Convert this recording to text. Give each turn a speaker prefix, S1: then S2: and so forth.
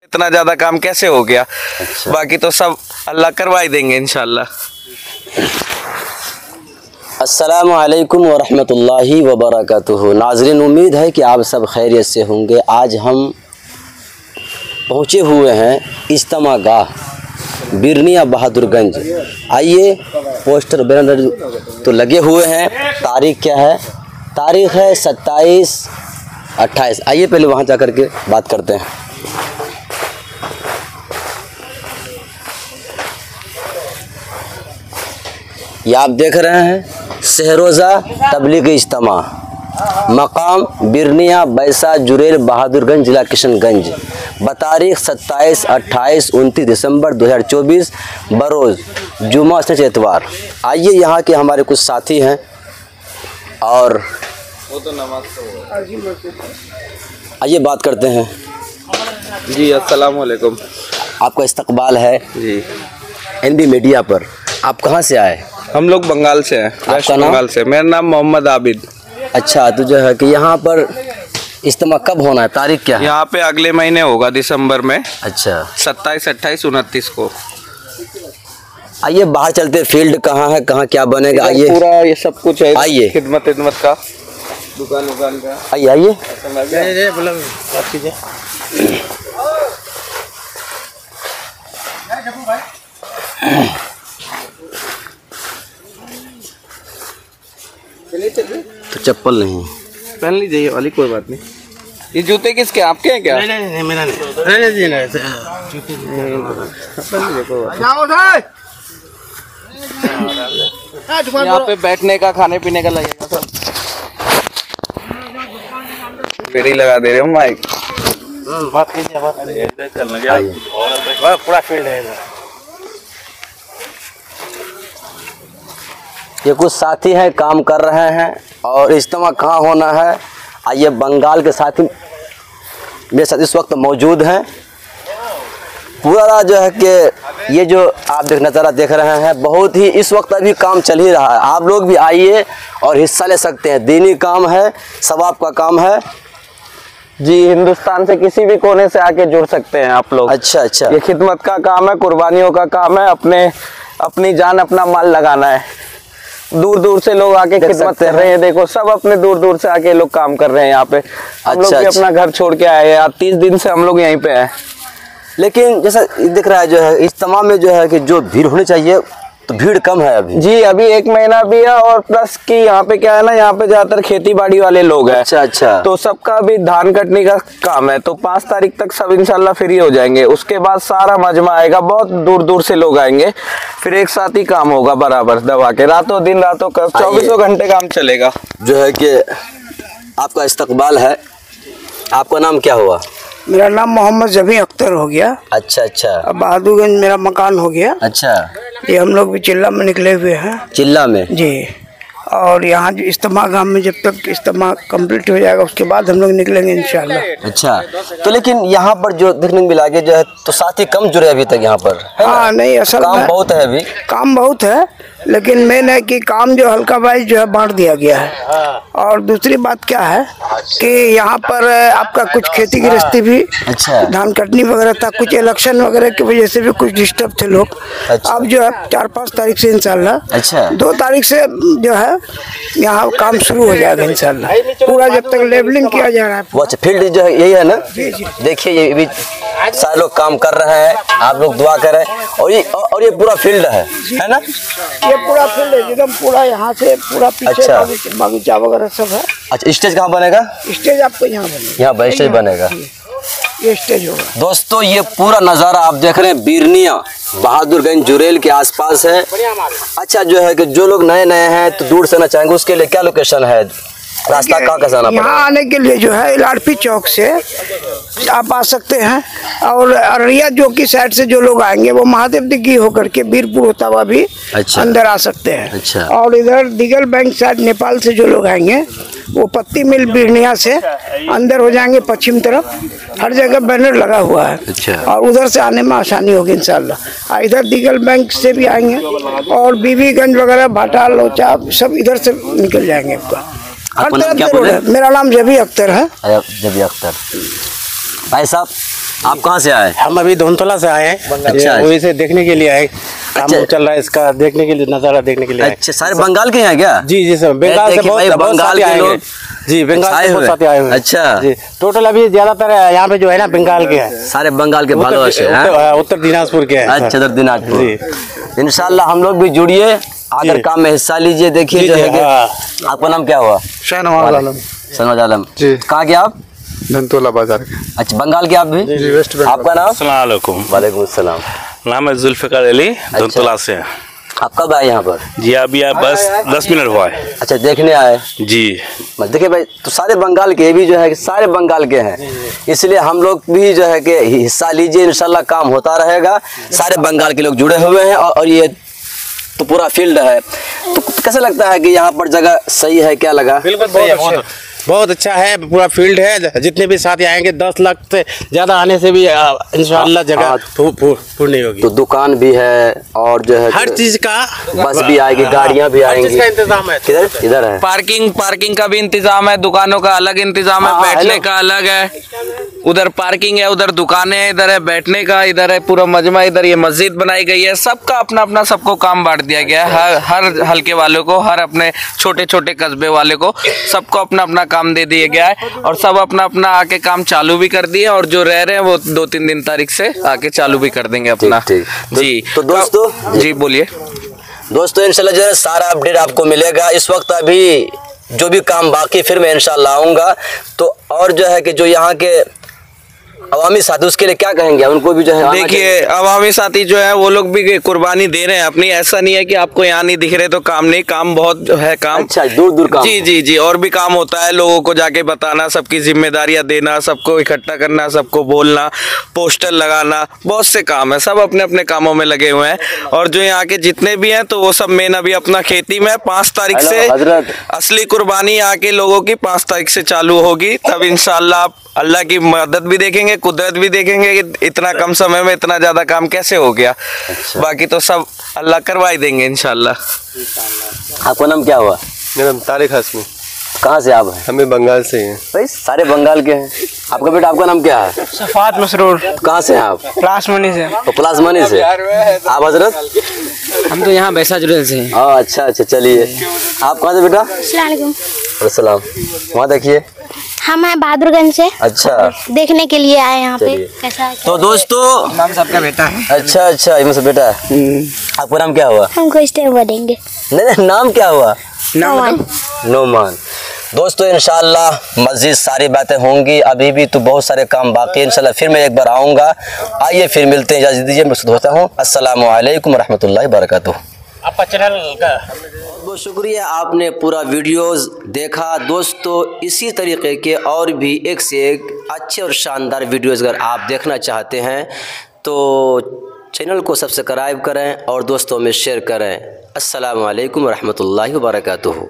S1: इतना ज्यादा काम कैसे हो गया।
S2: अच्छा।
S1: बाकी तो सब अल्लाह करवाई देंगे इंशाल्लाह।
S2: अस्सलामु अलैकुम वरहमतुल्लाहि वबरकातुहू। नाज़रीन, उम्मीद है कि आप सब खैरियत से होंगे। आज हम पहुँचे हुए हैं इज्तिमा गाह बिरनिया बहादुरगंज। आइए, पोस्टर बैनर तो लगे हुए हैं। तारीख़ क्या है? तारीख़ है 27-28। आइए पहले वहाँ जा कर के बात करते हैं। ये आप देख रहे हैं शहरोज़ा तबलीगी इज्तिमा, मकाम बिरनिया बैसा जुरेल बहादुरगंज, जिला किशनगंज, बतारीख 27, 28, 29 दिसंबर 2024, बरोज़ जुमा से एतवार। आइए, यहाँ के हमारे कुछ साथी हैं और आइए बात करते हैं।
S1: जी अस्सलाम वालेकुम।
S2: आपका इस्तकबाल है
S1: जी
S2: NB मीडिया पर। आप कहाँ से आए?
S1: हम लोग बंगाल से हैं। वेस्ट
S2: नाम?
S1: बंगाल से। मेरा नाम मोहम्मद आबिद।
S2: अच्छा, तो जो है कि यहाँ पर इज्तिमा कब होना है? तारीख क्या है?
S1: यहाँ पे अगले महीने होगा दिसंबर में।
S2: अच्छा,
S1: 27, 28, 29 को।
S2: आइए बाहर चलते। फील्ड कहाँ है, कहाँ क्या बनेगा? आइए,
S1: पूरा ये सब कुछ है।
S2: आइए।
S1: खिदमत का दुकान का।
S2: आइए आइए। तो चप्पल नहीं
S1: पहन लीजिए ये वाली, कोई बात नहीं। ये जूते किसके? आपके हैं क्या?
S3: नहीं मेरा नहीं।
S1: यहाँ पे बैठने का, खाने पीने का लगेगा सब। पेड़ी लगा दे रहे हो माइक।
S3: बात कीजिए, पूरा फील्ड है इधर।
S2: ये कुछ साथी हैं, काम कर रहे हैं। और इज्तिमा कहाँ होना है? आइए, बंगाल के साथी मेरे साथ इस वक्त मौजूद हैं। पूरा जो है कि ये जो आप नज़ारा देख रहे हैं, बहुत ही इस वक्त अभी काम चल ही रहा है। आप लोग भी आइए और हिस्सा ले सकते हैं। दीनी काम है, सवाब का काम है।
S1: जी, हिंदुस्तान से किसी भी कोने से आके जुड़ सकते हैं आप लोग।
S2: अच्छा अच्छा।
S1: ये खिदमत का काम है, कुर्बानियों का काम है। अपनी जान, अपना माल लगाना है। दूर दूर से लोग आके खिदमत कर रहे हैं। देखो, सब अपने दूर दूर से आके लोग काम कर रहे हैं यहाँ पे। हम लोग भी अपना घर छोड़ के आए हैं। 30 दिन से हम लोग यहीं पे हैं।
S2: लेकिन जैसा दिख रहा है जो है इज्तिमा में जो है कि जो भीड़ होनी चाहिए, तो भीड़ कम है अभी।
S1: जी, अभी 1 महीना भी है। और प्लस कि यहाँ पे क्या है ना, यहाँ पे ज्यादातर खेती बाड़ी वाले लोग हैं।
S2: अच्छा अच्छा।
S1: तो सबका भी धान कटने का काम है। तो 5 तारीख तक सब इंशाल्लाह फ्री हो जाएंगे। उसके बाद सारा मजमा आएगा, बहुत दूर दूर से लोग आएंगे। फिर एक साथ ही काम होगा बराबर दबा के, रातों दिन, रातों का 24 घंटे काम चलेगा।
S2: जो है कि आपका इस्तकबाल है। आपका नाम क्या हुआ?
S3: मेरा नाम मोहम्मद जबी अख्तर हो गया।
S2: अच्छा अच्छा।
S3: अब बहादुरगंज मेरा मकान हो गया।
S2: अच्छा,
S3: ये हम लोग भी चिल्ला में निकले हुए हैं।
S2: चिल्ला में?
S3: जी। और यहाँ जो इज्तिमा गाँव में जब तक इज्तिमा कंप्लीट हो जाएगा, उसके बाद हम लोग निकलेंगे इंशाल्लाह।
S2: अच्छा, तो लेकिन यहाँ पर जो देखने को मिला जो है, तो साथी कम जुड़े अभी तक यहाँ पर।
S3: हाँ, नहीं, असल
S2: काम बहुत है अभी।
S3: काम बहुत है, लेकिन मेन है कि काम जो हल्का वाइज जो है बांट दिया गया है। और दूसरी बात क्या है कि यहाँ पर आपका कुछ खेती गृहस्थी भी,
S2: अच्छा,
S3: धान कटनी वगैरह था। कुछ इलेक्शन वगैरह की वजह से भी कुछ डिस्टर्ब थे लोग।
S2: अच्छा।
S3: अब जो है 4-5 तारीख से इंशाल्लाह,
S2: अच्छा,
S3: 2 तारीख से जो है यहाँ काम शुरू हो जाएगा इंशाल्लाह। पूरा जब तक लेवलिंग किया जा रहा है।
S2: वो अच्छा, फील्ड जो है यही है ना? देखिए, ये भी सारे लोग काम कर रहे हैं। आप लोग दुआ करें। और ये पूरा फील्ड है ना?
S3: ये पूरा फील्ड है एकदम, पूरा यहाँ से पूरा पीछे।
S2: अच्छा।
S3: बागीचा वगैरह सब है।
S2: अच्छा, स्टेज कहाँ बनेगा?
S3: स्टेज आपको यहाँ बनेगा।
S2: यहाँ पर स्टेज बनेगा।
S3: ये स्टेज होगा।
S2: दोस्तों, ये पूरा नज़ारा आप देख रहे हैं बिरनिया बहादुरगंज जुरेल के आसपास है। अच्छा, जो है कि जो लोग नए नए हैं तो दूर से आना चाहेंगे, उसके लिए क्या लोकेशन है? रास्ता कहाँ का जाना पड़ेगा?
S3: यहाँ आने के लिए जो है लाड़पी चौक से आप आ सकते हैं। और अररिया जो की साइड से जो लोग आएंगे, वो महादेव दिग्गी होकर के बीरपुर होता हुआ भी
S2: अच्छा,
S3: अंदर आ सकते हैं।
S2: अच्छा।
S3: और इधर दिगल बैंक साइड नेपाल से जो लोग आएंगे, वो पत्ती मिल बिरनिया से अंदर हो जाएंगे पश्चिम तरफ। हर जगह बैनर लगा हुआ है।
S2: अच्छा।
S3: और उधर से आने में आसानी होगी इंशाल्लाह। इधर दिगल बैंक से भी आएंगे और बीबीगंज वगैरह, भाटा, लोचा, सब इधर से निकल जाएंगे। हर तरफ से रोड है। मेरा नाम जबी अख्तर है।
S2: जबी अख्तर। भाई साहब, आप कहाँ से आए?
S4: हम अभी धुंधला से आए हैं।
S2: अच्छा।
S4: वही से देखने के लिए आए, काम
S2: अच्छा।
S4: चल रहा है इसका, देखने के लिए, नज़ारा देखने के लिए आए।
S2: अच्छा, सारे बंगाल के हैं क्या?
S4: जी जी सर, बंगाल से
S2: देखिए भाई,
S4: बहुत
S2: बंगाल
S4: साथी
S2: के
S4: आए
S2: लोग
S4: हैं। जी, बंगाल से बहुत साथी आए हुए हैं।
S2: अच्छा।
S4: जी, टोटल अभी ज्यादातर यहाँ पे जो है ना बंगाल के हैं,
S2: सारे बंगाल के भालो से हैं।
S4: उत्तर दिनाजपुर के हैं।
S2: अच्छा, उधर दिनाजपुर।
S4: जी।
S2: इंशाल्लाह हम लोग भी जुड़िए, आकर
S4: जी।
S2: काम में हिस्सा लीजिए। देखिए
S4: जी,
S2: जो
S4: जी,
S2: है कि
S4: हाँ।
S2: आपका नाम क्या हुआ?
S3: शाहनवाज आलम।
S2: सनवाज आलम
S5: जी।
S2: कहाँ के आप?
S5: धनतोला बाजार के।
S2: अच्छा, बंगाल के आप भी?
S5: जी, वेस्ट बंगाल।
S2: आपका नाम?
S6: अस्सलाम वालेकुम।
S2: वालेकुम अस्सलाम।
S6: नाम है जुल्फ़िकार अली, धनतोला से।
S2: आप कब आए यहाँ पर?
S6: जी अभी आप बस 10 मिनट हुआ है।
S2: अच्छा, देखने आए।
S6: जी
S2: देखिए भाई, तो सारे बंगाल के भी जो है कि सारे बंगाल के हैं, इसलिए हम लोग भी जो है कि हिस्सा लीजिए। इंशाल्लाह काम होता रहेगा। सारे बंगाल के लोग जुड़े हुए हैं और ये तो पूरा फील्ड है। तो कैसा लगता है कि यहाँ पर जगह सही है? क्या लगा?
S4: बिल्कुल बहुत अच्छा है, पूरा फील्ड है। जितने भी साथी आएंगे 10 लाख से ज्यादा आने से भी इंशाल्लाह जगह पूर्ण नहीं होगी।
S2: तो दुकान भी है और जो है
S4: हर चीज का,
S2: बस भी आएगी, गाड़ियाँ भी
S4: हर चीज
S2: आएंगी।
S4: का इंतजाम है।
S2: किधर इधर है?
S1: पार्किंग का भी इंतजाम है, दुकानों का अलग इंतजाम है,
S2: हाँ,
S1: बैठने
S2: हेलो।
S1: का अलग है। उधर पार्किंग है, उधर दुकानें हैं, इधर है बैठने का, इधर है पूरा मजमा, इधर ये मस्जिद बनाई गई है। सबका अपना अपना सबको काम बांट दिया गया है। हर हल्के वालों को, हर अपने छोटे छोटे कस्बे वाले को, सबको अपना अपना काम दे दिया गया है और सब अपना अपना आके काम चालू भी कर दिए। और जो रह रहे हैं वो 2-3 दिन तारीख से आके चालू भी कर देंगे अपना।
S2: ठीक।
S1: जी
S2: तो दोस्तों,
S1: जी बोलिए।
S2: दोस्तों इंशाल्लाह जो है सारा अपडेट आपको मिलेगा। इस वक्त अभी जो भी काम बाकी, फिर मैं इंशाल्लाह आऊँगा। तो और जो है कि जो यहाँ के अवामी साथी, उसके लिए क्या कहेंगे? उनको भी जो है
S1: देखिए, अवामी साथी जो है वो लोग भी कुर्बानी दे रहे हैं अपनी। ऐसा नहीं है कि आपको यहाँ नहीं दिख रहे तो काम नहीं, काम बहुत है काम।
S2: अच्छा, दूर दूर काम।
S1: जी जी जी, और भी काम होता है। लोगों को जाके बताना, सबकी जिम्मेदारियां देना, सबको इकट्ठा करना, सबको बोलना, पोस्टर लगाना, बहुत से काम है। सब अपने अपने कामों में लगे हुए हैं। और जो यहाँ के जितने भी हैं तो वो सब मेन अभी अपना खेती में 5 तारीख
S2: हेलो,
S1: से
S2: हजरत।
S1: असली कुर्बानी यहाँ के लोगों की 5 तारीख से चालू होगी। तब इंशाल्लाह आप अल्लाह की मदद भी देखेंगे, कुदरत भी देखेंगे कि इतना कम समय में इतना ज्यादा काम कैसे हो गया। बाकी तो सब अल्लाह करवाई देंगे इंशाल्लाह।
S2: आपका नाम क्या हुआ?
S5: मेरा नाम तारिक हाशमी।
S2: कहाँ से आप हैं?
S5: हमें बंगाल से ही हैं।
S2: भाई सारे बंगाल के हैं। आपका बेटा, आपका नाम क्या है?
S3: सफात मसरूर,
S2: कहाँ से हैं आप?
S3: क्लास मनी से।
S2: तो प्लाजमानी से। आप हजरत?
S7: हम तो यहाँ बैसा जुड़े से हैं।
S2: हाँ, अच्छा अच्छा, चलिए। आप कहाँ से बेटा?
S8: अस्सलाम वालेकुम।
S2: अस्सलाम। वहाँ देखिए।
S8: हम हैं बहादुरगंज से,
S2: अच्छा,
S8: देखने के लिए आए यहाँ पे
S2: चलिए।
S8: कैसा है।
S2: तो दोस्तों,
S7: नाम सबका बेटा है।
S2: अच्छा अच्छा, इनमें से बेटा है। आपका नाम क्या हुआ?
S8: हमको इस टाइम देंगे
S2: नहीं, नाम क्या हुआ?
S8: नौमान।
S2: नोमान। दोस्तों इंशाल्लाह मज़ीद सारी बातें होंगी। अभी भी तो बहुत सारे काम बाकी है। इंशाल्लाह फिर मैं एक बार आऊँगा। आइए फिर मिलते हैं। इजाज़त दीजिए, मैं होता हूँ। अस्सलामु अलैकुम रहमतुल्लाहि वबरकातुहू।
S4: आपका चैनल का
S2: बहुत शुक्रिया, आपने पूरा वीडियोस देखा। दोस्तों इसी तरीके के और भी एक से एक अच्छे और शानदार वीडियोस अगर आप देखना चाहते हैं तो चैनल को सब्सक्राइब करें और दोस्तों में शेयर करें। अस्सलामु अलैकुम रहमतुल्लाहि वबरकातुहू।